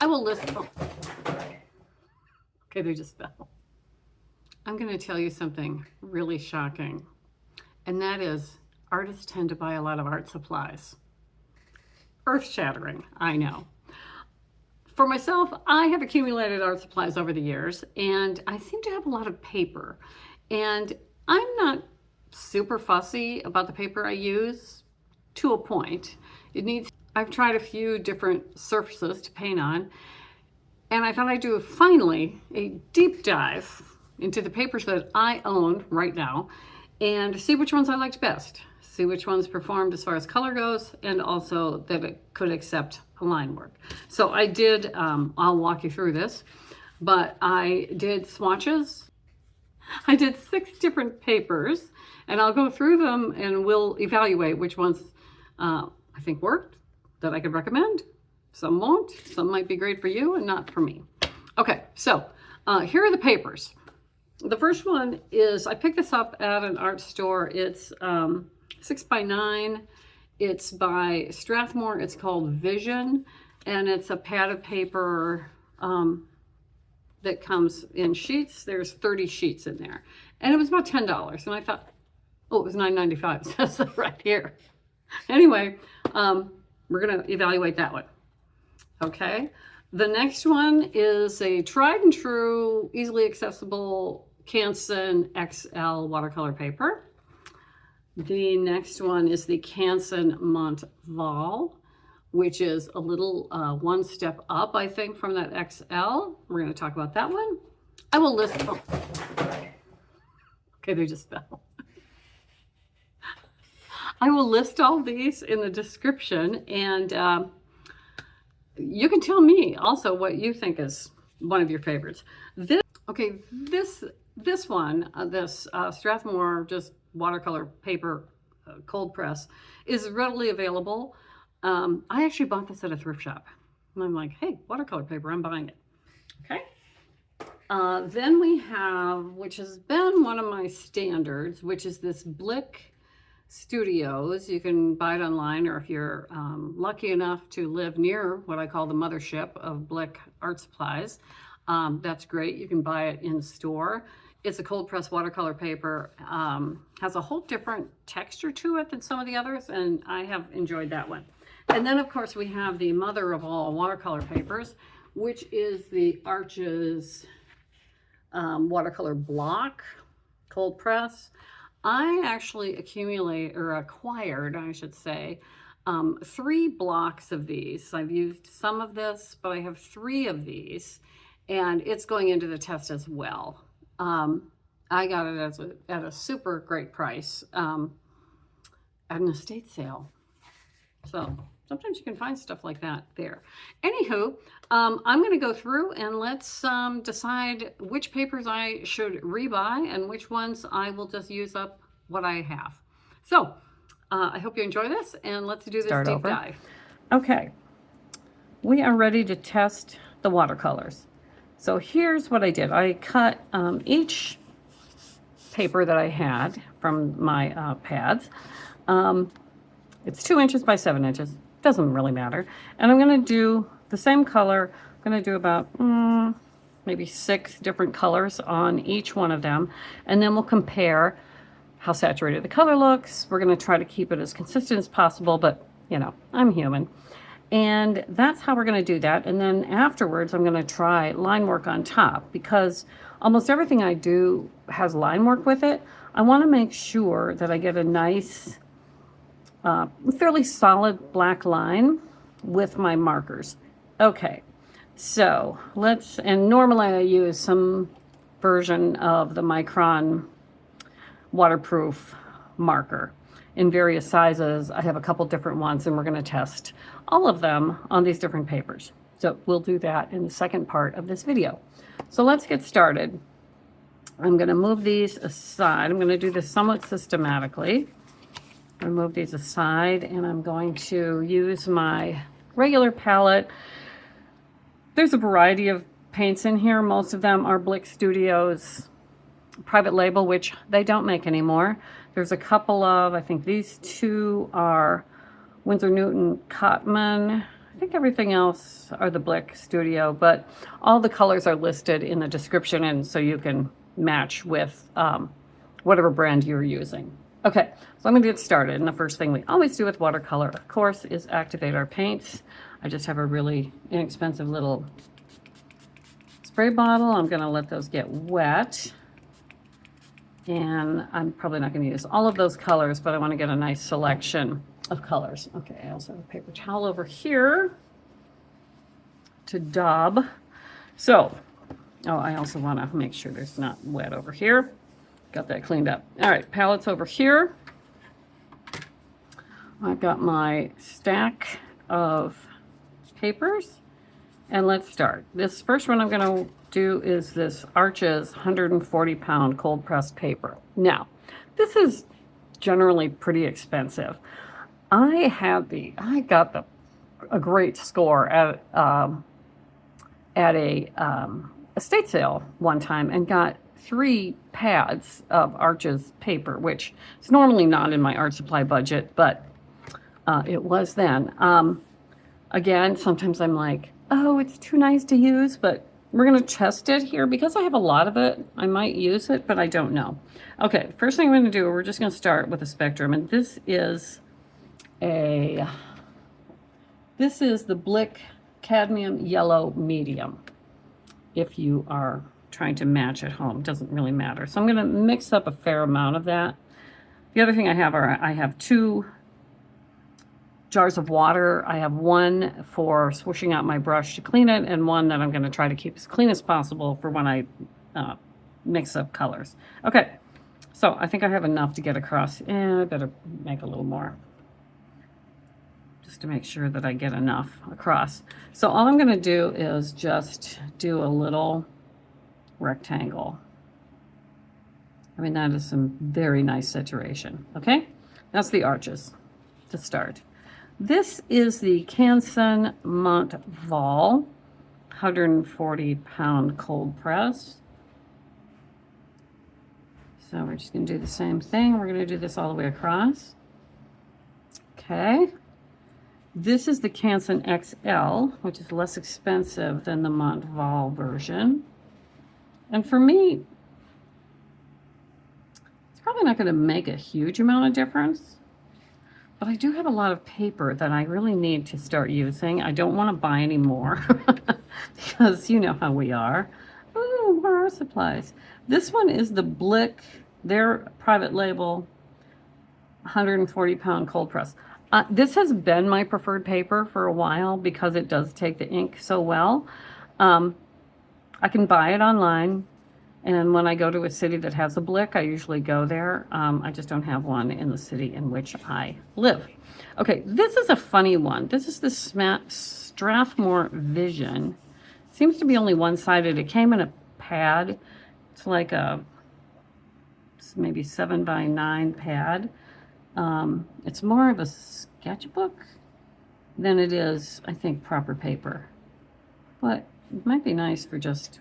I will list them. Okay, they just fell. I'm going to tell you something really shocking, and that is artists tend to buy a lot of art supplies. Earth-shattering, I know. For myself, I have accumulated art supplies over the years, and I seem to have a lot of paper. And I'm not super fussy about the paper I use to a point. I've tried a few different surfaces to paint on, and I thought I'd do finally a deep dive into the papers that I own right now and see which ones I liked best, see which ones performed as far as color goes, and also that it could accept line work. So I did, I'll walk you through this, but I did swatches. I did 6 different papers, and I'll go through them and we'll evaluate which ones I think worked, that I could recommend. Some won't, some might be great for you and not for me. Okay, so here are the papers. The first one is, I picked this up at an art store. It's 6x9. It's by Strathmore. It's called Vision, and it's a pad of paper that comes in sheets. There's 30 sheets in there, and it was about $10. And I thought, oh, it was $9.95. It says that right here. Anyway, we're gonna evaluate that one. Okay, the next one is a tried and true, easily accessible Canson XL Watercolor Paper. The next one is the Canson Montval, which is a little one step up, I think, from that XL. We're going to talk about that one. I will list them. Okay, they just fell. I will list all these in the description, and you can tell me also what you think is one of your favorites. This one, Strathmore just watercolor paper cold press is readily available. I actually bought this at a thrift shop, and I'm like, hey, watercolor paper, I'm buying it. Okay. Then we have, which has been one of my standards, which is this Blick Studios. You can buy it online, or if you're lucky enough to live near what I call the mothership of Blick art supplies, that's great. You can buy it in store. It's a cold press watercolor paper, has a whole different texture to it than some of the others, and I have enjoyed that one. And then of course we have the mother of all watercolor papers, which is the Arches watercolor block cold press. I actually acquired, I should say, 3 blocks of these. I've used some of this, but I have 3 of these, and it's going into the test as well. I got it at a super great price at an estate sale. So sometimes you can find stuff like that there. Anywho, I'm going to go through and let's decide which papers I should rebuy and which ones I will just use up what I have. So I hope you enjoy this, and let's do this deep dive. Okay, we are ready to test the watercolors. So here's what I did. I cut each paper that I had from my pads. It's 2 inches by 7 inches. Doesn't really matter. And I'm going to do the same color. I'm going to do about maybe 6 different colors on each one of them. And then we'll compare how saturated the color looks. We're going to try to keep it as consistent as possible, but you know, I'm human. And that's how we're going to do that. And then afterwards, I'm going to try line work on top, because almost everything I do has line work with it. I want to make sure that I get a nice, fairly solid black line with my markers. Okay, so and normally I use some version of the Micron waterproof marker in various sizes. I have a couple different ones, and we're going to test all of them on these different papers. So we'll do that in the second part of this video. So let's get started. I'm going to move these aside. I'm going to do this somewhat systematically. I'm going to move these aside, and I'm going to use my regular palette. There's a variety of paints in here. Most of them are Blick Studios private label, which they don't make anymore. There's a couple of, I think these 2 are Winsor Newton Cotman, I think everything else are the Blick Studio, but all the colors are listed in the description, and so you can match with whatever brand you're using. Okay, so I'm gonna get started, and the first thing we always do with watercolor, of course, is activate our paints. I just have a really inexpensive little spray bottle. I'm gonna let those get wet. And I'm probably not gonna use all of those colors, but I wanna get a nice selection of colors. Okay, I also have a paper towel over here to daub. So, oh, I also wanna make sure there's not wet over here. Got that cleaned up. All right, palettes over here. I've got my stack of papers, and let's start. This first one I'm gonna do is this Arches 140-pound cold pressed paper. Now, this is generally pretty expensive. I got a great score at a estate sale one time and got 3 pads of Arches paper, which is normally not in my art supply budget, but it was then. Again, sometimes I'm like, oh, it's too nice to use, but we're gonna test it here. Because I have a lot of it, I might use it, but I don't know. Okay, first thing I'm gonna do, we're just gonna start with a spectrum, and this is the Blick Cadmium Yellow Medium. If you are trying to match at home, doesn't really matter. So I'm gonna mix up a fair amount of that. The other thing I have 2 jars of water. I have one for swishing out my brush to clean it, and one that I'm gonna try to keep as clean as possible for when I mix up colors. Okay, so I think I have enough to get across, and I better make a little more, just to make sure that I get enough across. So all I'm gonna do is just do a little rectangle. I mean, that is some very nice saturation, okay? That's the arches to start. This is the Canson Montval 140-pound cold press. So we're just gonna do the same thing. We're gonna do this all the way across. Okay. This is the Canson XL, which is less expensive than the Montval version. And for me, it's probably not going to make a huge amount of difference, but I do have a lot of paper that I really need to start using. I don't want to buy any more because you know how we are. Ooh, more art supplies. This one is the Blick, their private label 140-pound cold press. This has been my preferred paper for a while because it does take the ink so well. I can buy it online, and when I go to a city that has a Blick, I usually go there. I just don't have one in the city in which I live. Okay, this is a funny one. This is the Strathmore Vision. Seems to be only one-sided. It came in a pad. It's like a maybe 7x9 pad. It's more of a sketchbook than it is, I think, proper paper. But it might be nice for just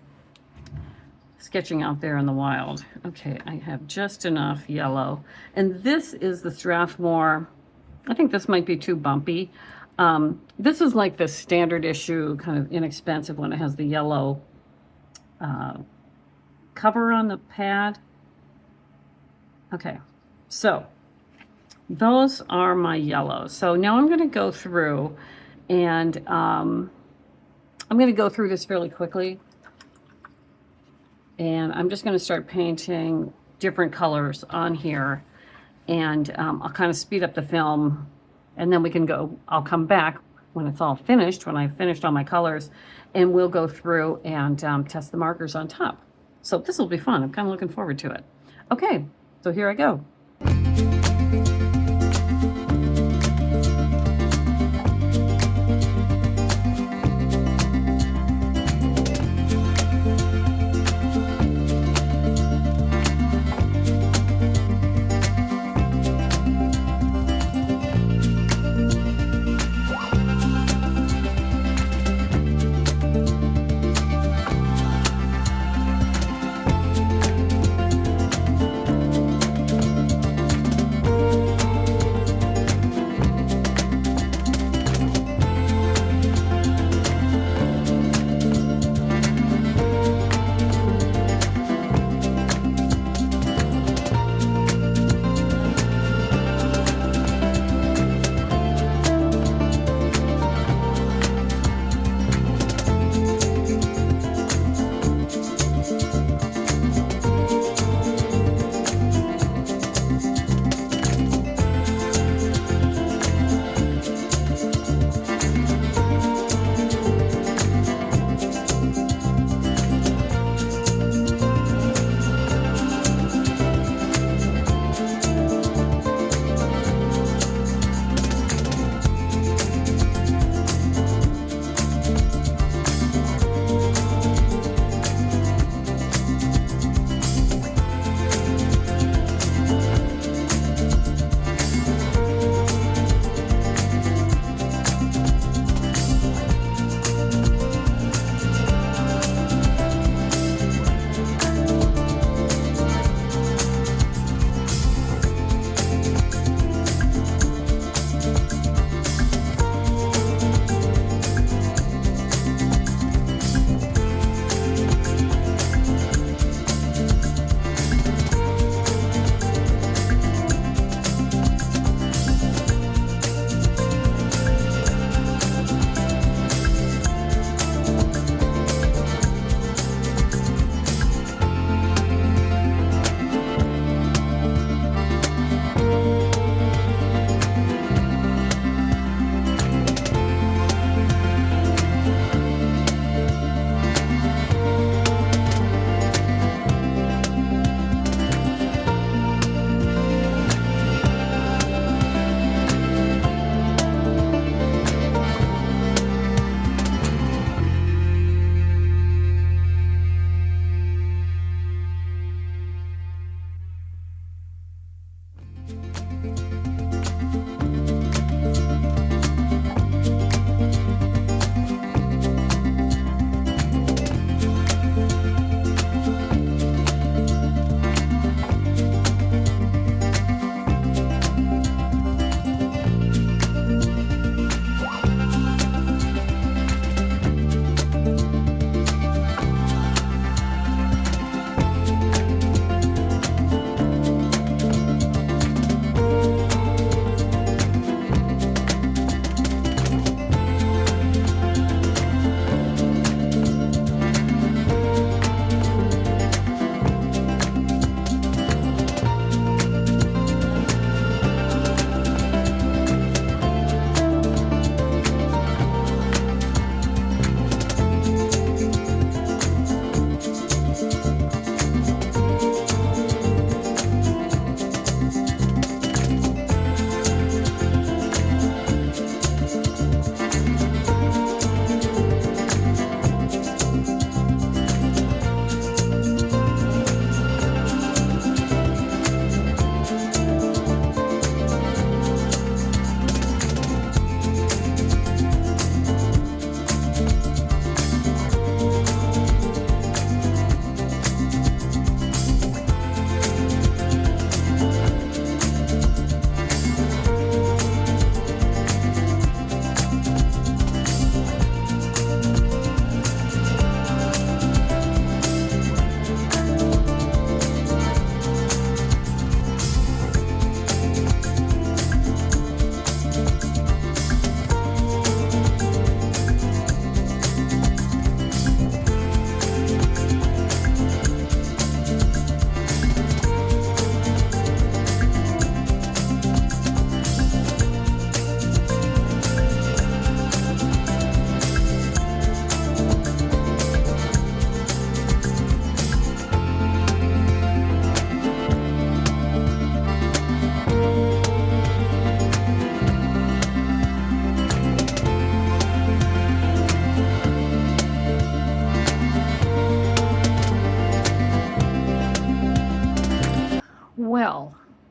sketching out there in the wild. Okay, I have just enough yellow. And this is the Strathmore. I think this might be too bumpy. This is like the standard issue, kind of inexpensive one. It has the yellow cover on the pad. Okay, so those are my yellows. So now I'm gonna go through and I'm going to go through this fairly quickly, and I'm just going to start painting different colors on here, and I'll kind of speed up the film, and then we can go, I'll come back when it's all finished, when I've finished all my colors, and we'll go through and test the markers on top. So this will be fun. I'm kind of looking forward to it. Okay, so here I go.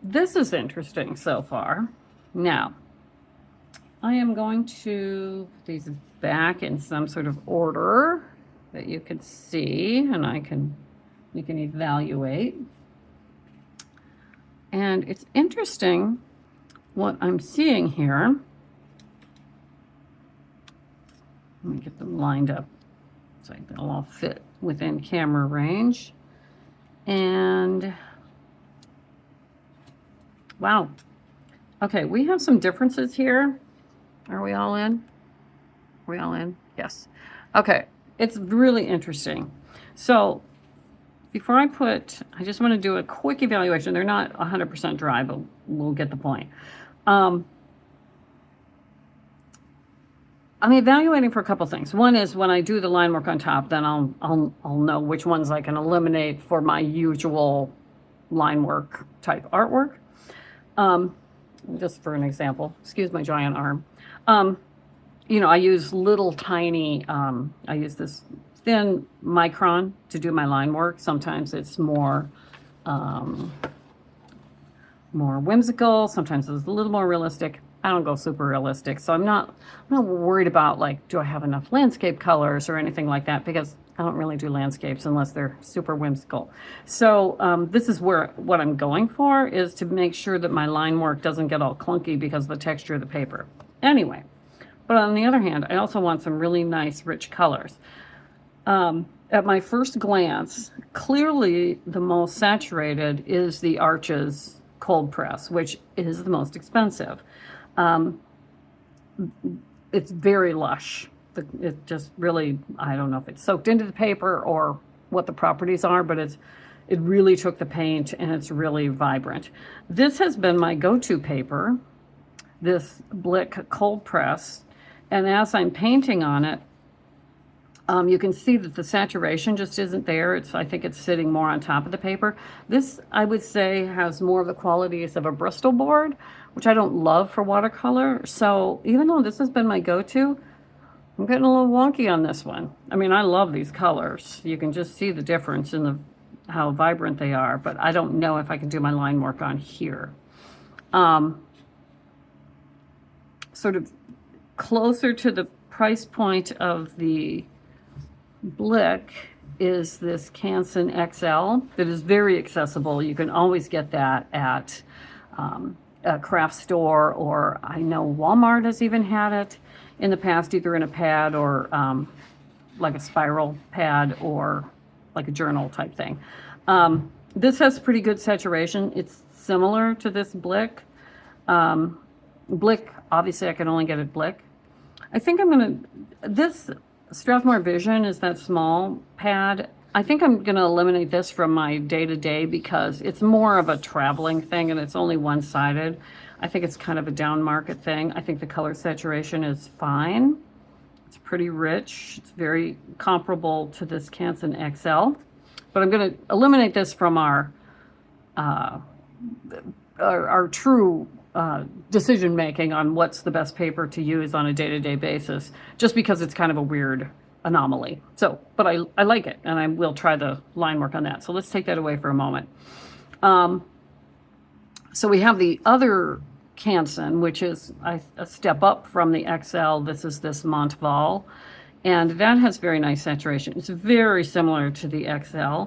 this is interesting so far. Now, I am going to put these back in some sort of order that you can see, and we can evaluate. And it's interesting what I'm seeing here. Let me get them lined up so they'll all fit within camera range. And wow. Okay, we have some differences here. Are we all in? Are we all in? Yes. Okay, it's really interesting. So before I just want to do a quick evaluation. They're not 100% dry, but we'll get the point. I'm evaluating for a couple things. One is when I do the line work on top, then I'll know which ones I can eliminate for my usual line work type artwork. Just for an example, excuse my giant arm. You know, I use little tiny, I use this thin micron to do my line work. Sometimes it's more whimsical. Sometimes it's a little more realistic. I don't go super realistic, so I'm not worried about, like, do I have enough landscape colors or anything like that, because I don't really do landscapes unless they're super whimsical. So this is what I'm going for, is to make sure that my line work doesn't get all clunky because of the texture of the paper. Anyway, but on the other hand, I also want some really nice rich colors. At my first glance, clearly the most saturated is the Arches cold press, which is the most expensive. It's very lush. It just really, I don't know if it's soaked into the paper or what the properties are, but it really took the paint, and it's really vibrant. This has been my go-to paper, this Blick cold press, and as I'm painting on it, you can see that the saturation just isn't there. I think it's sitting more on top of the paper. This, I would say, has more of the qualities of a Bristol board, which I don't love for watercolor. So even though this has been my go-to, I'm getting a little wonky on this one. I mean, I love these colors. You can just see the difference in how vibrant they are, but I don't know if I can do my line work on here. Sort of closer to the price point of the Blick is this Canson XL that is very accessible. You can always get that at a craft store, or I know Walmart has even had it in the past, either in a pad or like a spiral pad or like a journal type thing. This has pretty good saturation. It's similar to this Blick. Blick, obviously I can only get it Blick. I think this Strathmore Vision is that small pad. I think I'm going to eliminate this from my day-to-day because it's more of a traveling thing and it's only one-sided. I think it's kind of a down market thing. I think the color saturation is fine. It's pretty rich. It's very comparable to this Canson XL. But I'm going to eliminate this from our true decision making on what's the best paper to use on a day-to-day basis, just because it's kind of a weird anomaly. So, but I like it, and I will try the line work on that. So let's take that away for a moment. So we have the other Canson, which is a step up from the XL. This is this Montval, and that has very nice saturation. It's very similar to the XL.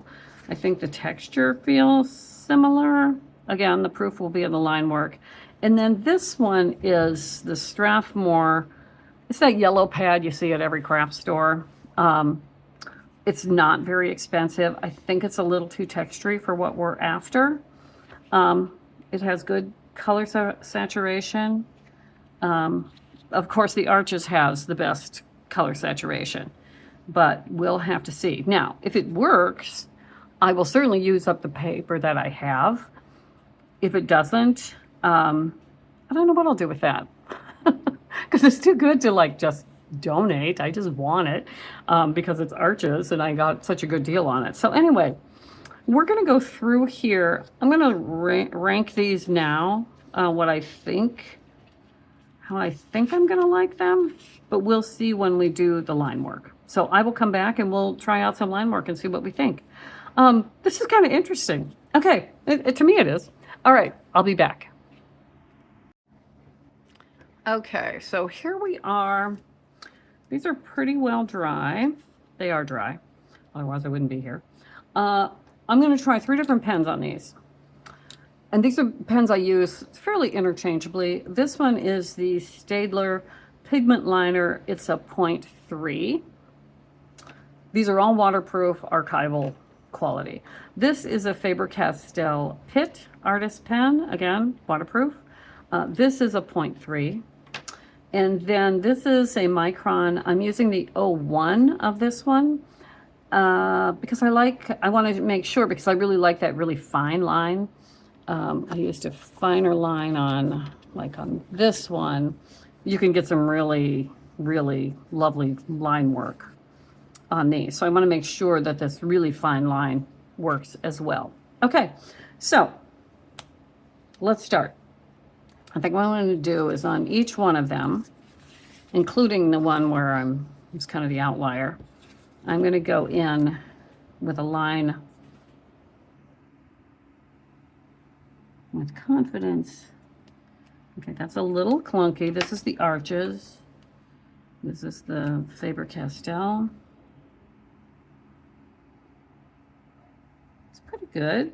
I think the texture feels similar. Again, the proof will be in the line work. And then this one is the Strathmore. It's that yellow pad you see at every craft store. It's not very expensive. I think it's a little too textury for what we're after. It has good color saturation. Of course, the Arches has the best color saturation, but we'll have to see. Now, if it works, I will certainly use up the paper that I have. If it doesn't, I don't know what I'll do with that because it's too good to like just donate. I just want it because it's Arches and I got such a good deal on it. So anyway, we're going to go through here. I'm going to rank these now, how I think I'm going to like them, but we'll see when we do the line work. So I will come back and we'll try out some line work and see what we think. This is kind of interesting. Okay, to me it is. All right, I'll be back. Okay, so here we are. These are pretty well dry. They are dry, otherwise I wouldn't be here. I'm going to try 3 different pens on these. And these are pens I use fairly interchangeably. This one is the Staedtler Pigment Liner. It's a 0.3. These are all waterproof, archival quality. This is a Faber-Castell Pitt Artist Pen, again, waterproof. This is a 0.3. And then this is a Micron. I'm using the 01 of this one because I wanted to make sure, because I really like that really fine line. I used a finer line on, like on this one. You can get some really, really lovely line work on these. So I want to make sure that this really fine line works as well. Okay, so let's start. I think what I'm going to do is on each one of them, including the one where it's kind of the outlier, I'm going to go in with a line with confidence. Okay, that's a little clunky. This is the arches. This is the Faber-Castell. It's pretty good.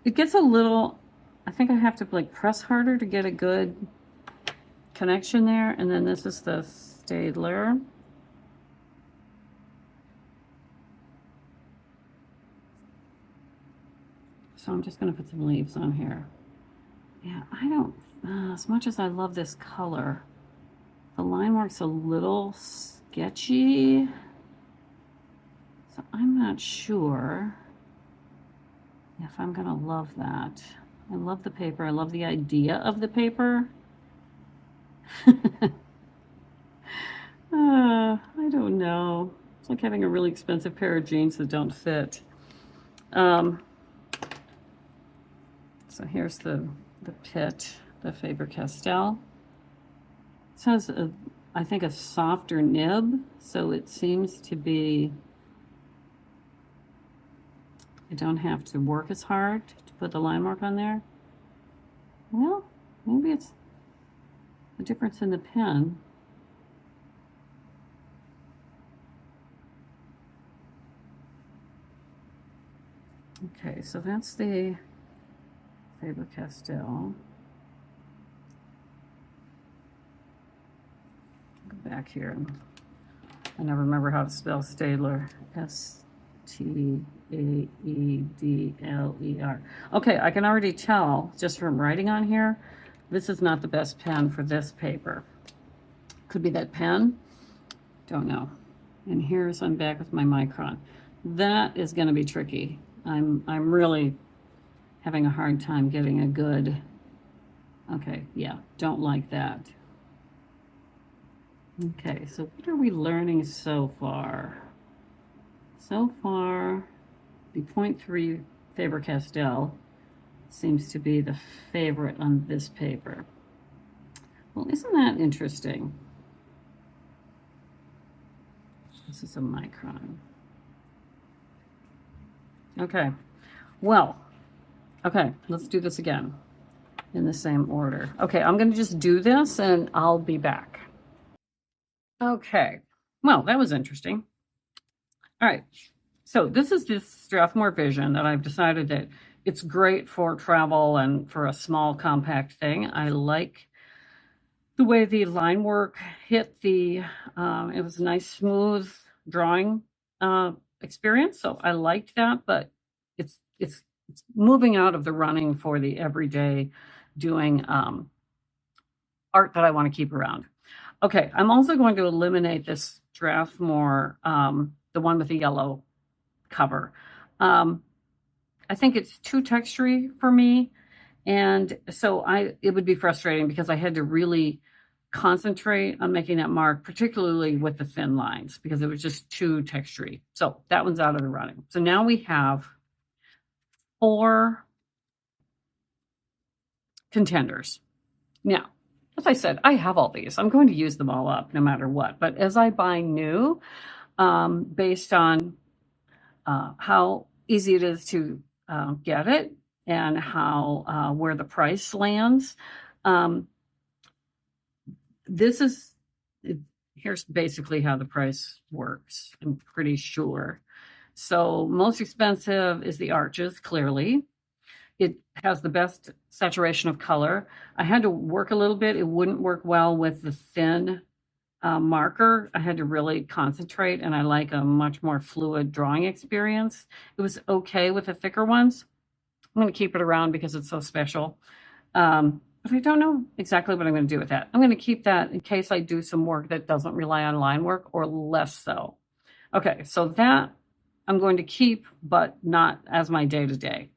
It gets a little, I think I have to like press harder to get a good connection there. And then this is the Staedtler. So I'm just going to put some leaves on here. Yeah, I don't, as much as I love this color, the line work's a little sketchy. So I'm not sure if I'm going to love that. I love the paper. I love the idea of the paper. I don't know. It's like having a really expensive pair of jeans that don't fit. So here's the Pitt, the Faber-Castell. It has, I think, a softer nib, so it seems to be, I don't have to work as hard to put the line mark on there. Well, maybe it's the difference in the pen. Okay, so that's the Faber-Castell. Go back here. I never remember how to spell Staedtler. S-T-A-E-D-L-E-R. Okay, I can already tell just from writing on here, this is not the best pen for this paper. Could be that pen. Don't know. And here's, I'm back with my Micron. That is going to be tricky. I'm really having a hard time getting a good, okay, yeah, don't like that. Okay, so what are we learning so far? So far, the 0.3 Faber-Castell seems to be the favorite on this paper. Well, isn't that interesting? This is a Micron. Okay, well, okay, let's do this again in the same order. Okay, I'm going to just do this and I'll be back. Okay, well, that was interesting. All right, so this is this Strathmore Vision that I've decided that it's great for travel and for a small compact thing. I like the way the line work hit the, it was a nice smooth drawing experience, so I liked that, but it's moving out of the running for the everyday doing art that I want to keep around. Okay, I'm also going to eliminate this Strathmore, the one with the yellow cover. I think it's too textury for me, and so it would be frustrating because I had to really concentrate on making that mark, particularly with the thin lines, because it was just too textury. So that one's out of the running. So now we have 4 contenders. Now, as I said, I have all these. I'm going to use them all up no matter what. But as I buy new, based on how easy it is to get it and how where the price lands. This is, here's basically how the price works, I'm pretty sure. So most expensive is the Arches, clearly. It has the best saturation of color. I had to work a little bit. It wouldn't work well with the thin marker. I had to really concentrate, and I like a much more fluid drawing experience. It was okay with the thicker ones. I'm going to keep it around because it's so special. But I don't know exactly what I'm going to do with that. I'm going to keep that in case I do some work that doesn't rely on line work, or less so. Okay, so that I'm going to keep, but not as my day-to-day.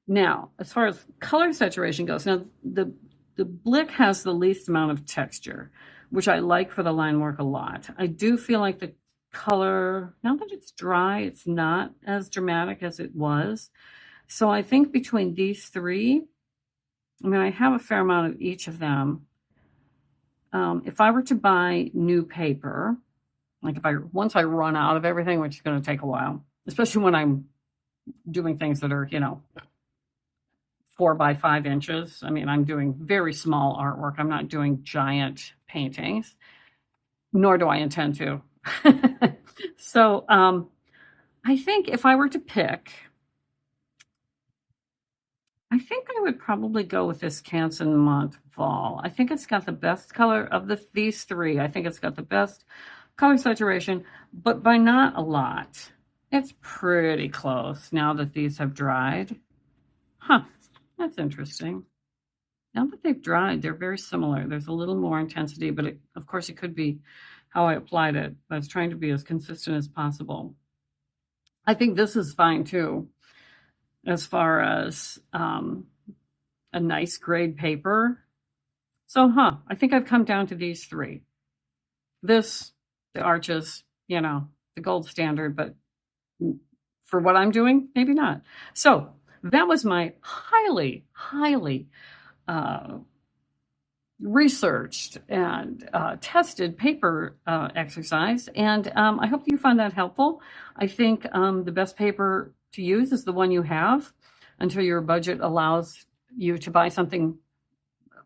Now, as far as color saturation goes, now the Blick has the least amount of texture, which I like for the line work a lot. I do feel like the color, now that it's dry, it's not as dramatic as it was. So I think between these three, I mean, I have a fair amount of each of them. If I were to buy new paper, like once I run out of everything, which is going to take a while, especially when I'm doing things that are, 4 by 5 inches. I mean, I'm doing very small artwork. I'm not doing giant paintings, nor do I intend to. So I think if I were to pick, I think I would probably go with this Canson Montval. I think it's got the best color of these three. I think it's got the best color saturation, but by not a lot. It's pretty close now that these have dried. Huh, that's interesting. Now that they've dried, they're very similar. There's a little more intensity, but of course it could be how I applied it. I was trying to be as consistent as possible. I think this is fine too, as far as a nice grade paper. So, I think I've come down to these three. This, the Arches, the gold standard, but for what I'm doing, maybe not. So that was my highly, highly researched and tested paper exercise. And I hope you find that helpful. I think the best paper to use is the one you have until your budget allows you to buy something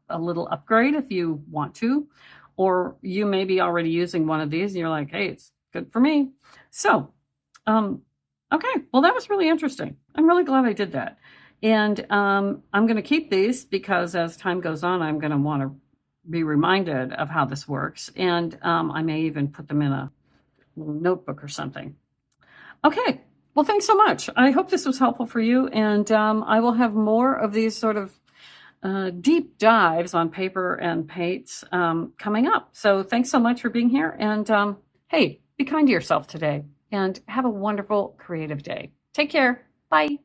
a little upgrade if you want to, or you may be already using one of these and you're like, hey, it's good for me. So, okay, well, that was really interesting. I'm really glad I did that. And I'm going to keep these because as time goes on, I'm going to want to be reminded of how this works. And I may even put them in a notebook or something. Okay, well, thanks so much. I hope this was helpful for you. And I will have more of these sort of deep dives on paper and paints coming up. So thanks so much for being here. And hey, be kind to yourself today and have a wonderful creative day. Take care. Bye.